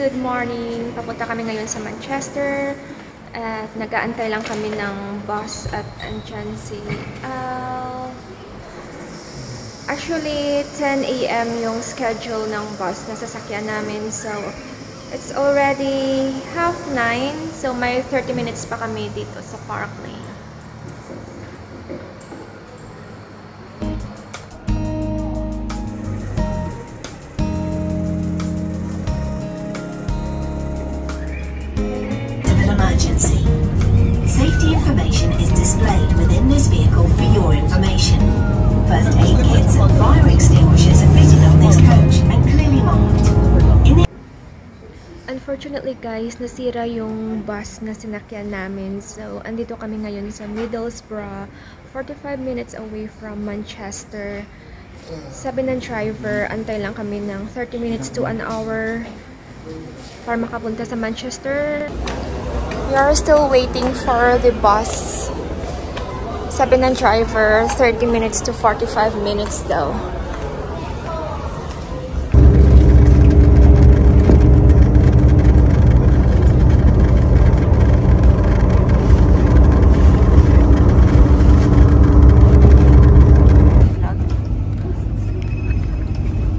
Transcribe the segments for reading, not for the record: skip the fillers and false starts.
good morning! Papunta kami ngayon sa Manchester at nag-aantay lang kami ng bus at andyan si Al. Actually, 10 AM yung schedule ng bus na sasakyan namin, so it's already 9:30, so may 30 minutes pa kami dito sa Park Lane. Emergency. Safety information is displayed within this vehicle for your information. First aid kits and fire extinguishers are fitted on this coach and clearly marked. Unfortunately guys, nasira yung bus na sinakyan namin. So, andito kami ngayon sa Middlesbrough, 45 minutes away from Manchester. Sabi ng driver, antay lang kami ng 30 minutes to an hour para makapunta sa Manchester. We are still waiting for the bus. Sabi ng driver, 30 minutes to 45 minutes daw.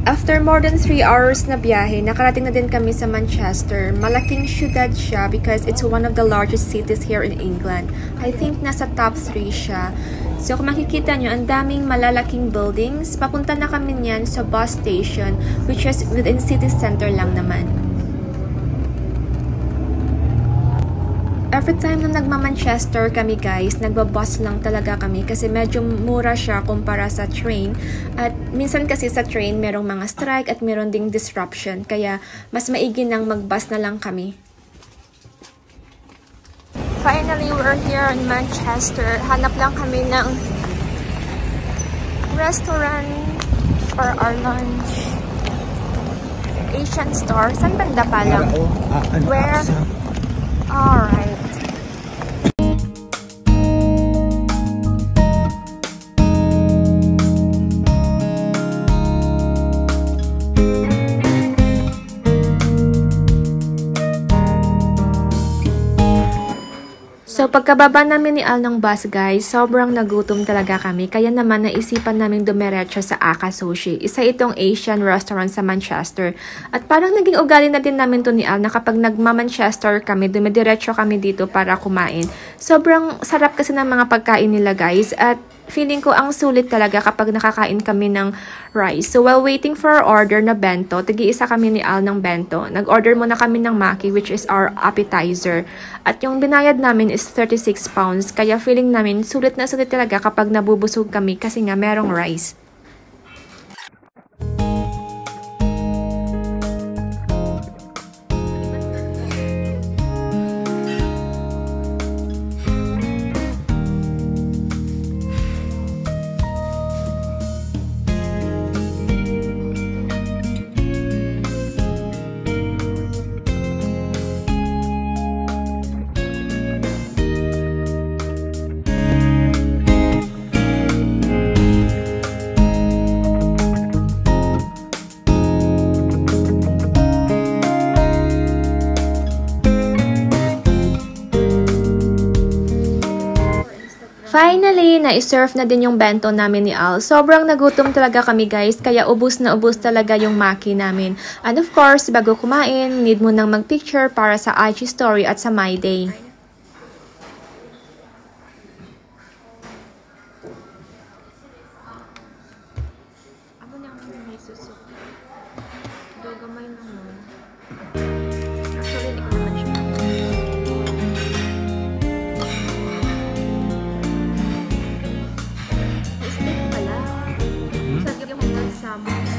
After more than 3 hours na biyahe, nakarating na din kami sa Manchester. Malaking syudad siya because it's one of the largest cities here in England. I think nasa top 3 siya. So kung makikita nyo, ang daming malalaking buildings. Papunta na kami niyan sa bus station, which is within city center lang naman. Every time na nagma-Manchester kami guys, nagba-bus lang talaga kami kasi medyo mura siya kumpara sa train. At minsan kasi sa train merong mga strike at meron ding disruption. Kaya mas maigi nang mag-bus na lang kami. Finally, we're here in Manchester. Hanap lang kami ng restaurant for our lunch. Asian store. Saan banda pa lang? Where? Alright. So, pagkababa namin ni Al ng bus, guys, sobrang nagutom talaga kami. Kaya naman, naisipan namin dumiretso sa Aka Sushi. Isa itong Asian restaurant sa Manchester. At parang naging ugali na din namin to ni Al na kapag nagma-Manchester kami, dumidiretso kami dito para kumain. Sobrang sarap kasi ng mga pagkain nila, guys. At feeling ko ang sulit talaga kapag nakakain kami ng rice. So, while waiting for our order na bento, tigi-isa kami ni Al ng bento. Nag-order muna kami ng maki, which is our appetizer. At yung binayad namin is 36 pounds. Kaya feeling namin, sulit na sulit talaga kapag nabubusog kami kasi nga merong rice. Finally, na-serve na din yung bento namin ni Al. Sobrang nagutom talaga kami guys, kaya ubus na ubus talaga yung maki namin. And of course, bago kumain, need mo nang mag-picture para sa IG story at sa My Day.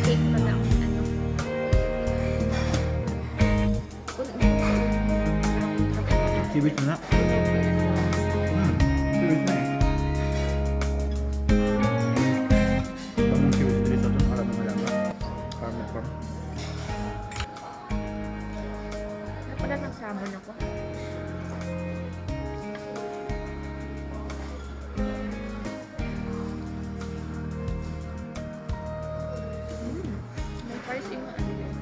Steak pa lang, ano. Sibit mo na. Sibit na eh. Kamu sibit dito sa itong harap na malama. Parang. Napala ng sabon ako. May price yung ano yun.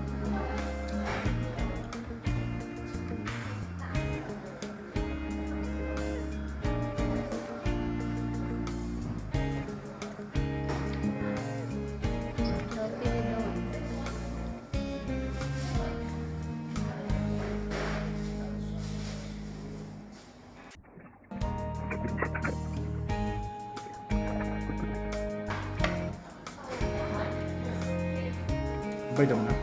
Okay daw na.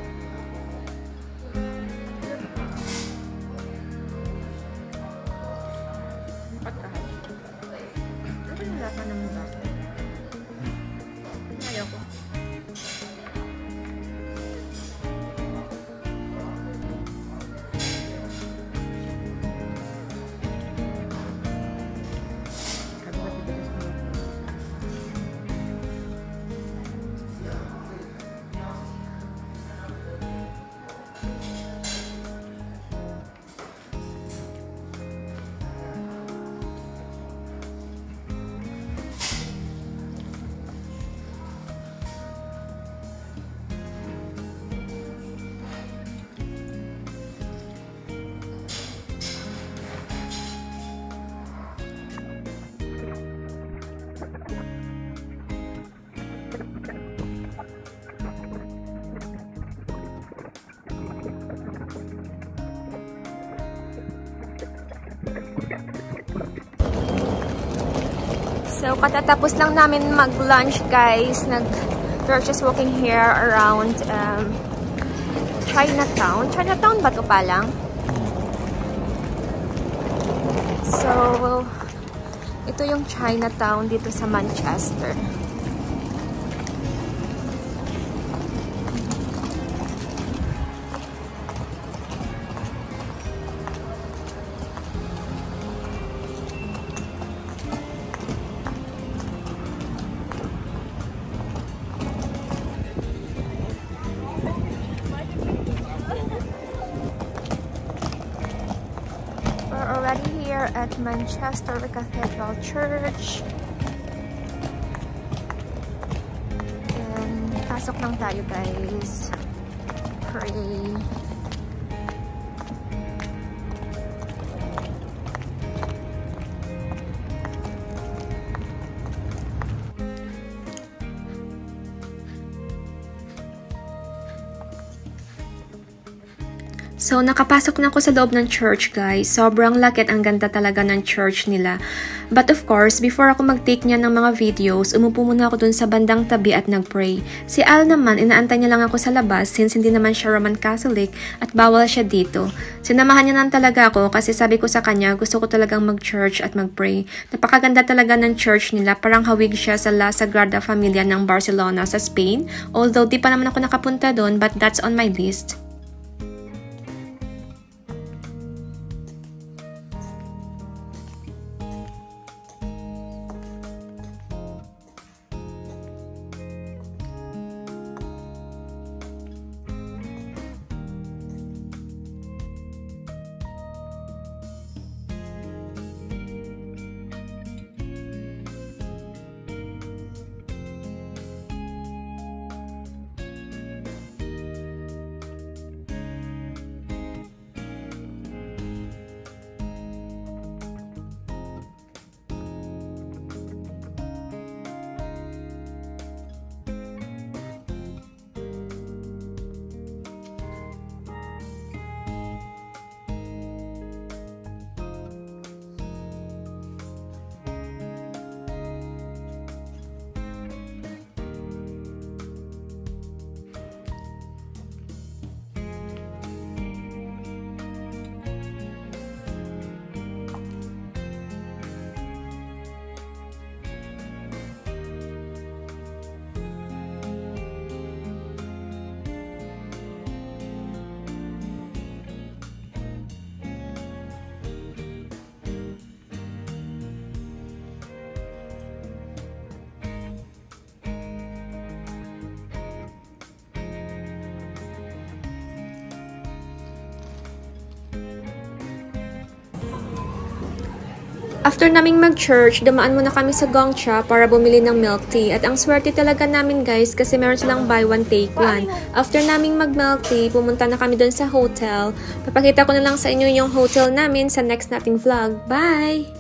So, katatapos lang namin mag-lunch, guys. We're just walking here around Chinatown. Chinatown ba ito palang? So, ito yung Chinatown dito sa Manchester. Already here at Manchester Cathedral Church. And pasok lang tayo, guys. Pray. So, nakapasok na ako sa loob ng church, guys. Sobrang laki at ang ganda talaga ng church nila. But of course, before ako mag-take niya ng mga videos, umupo muna ako dun sa bandang tabi at nag-pray. Si Al naman, inaantay niya lang ako sa labas since hindi naman siya Roman Catholic at bawal siya dito. Sinamahan niya lang talaga ako kasi sabi ko sa kanya, gusto ko talagang mag-church at mag-pray. Napakaganda talaga ng church nila. Parang hawig siya sa La Sagrada Familia ng Barcelona sa Spain. Although, di pa naman ako nakapunta doon, but that's on my list. After naming mag-church, dumaan muna kami sa Gongcha para bumili ng milk tea. At ang swerte talaga namin, guys, kasi meron silang buy one take one. After naming mag-milk tea, pumunta na kami dun sa hotel. Papakita ko na lang sa inyo yung hotel namin sa next nating vlog. Bye!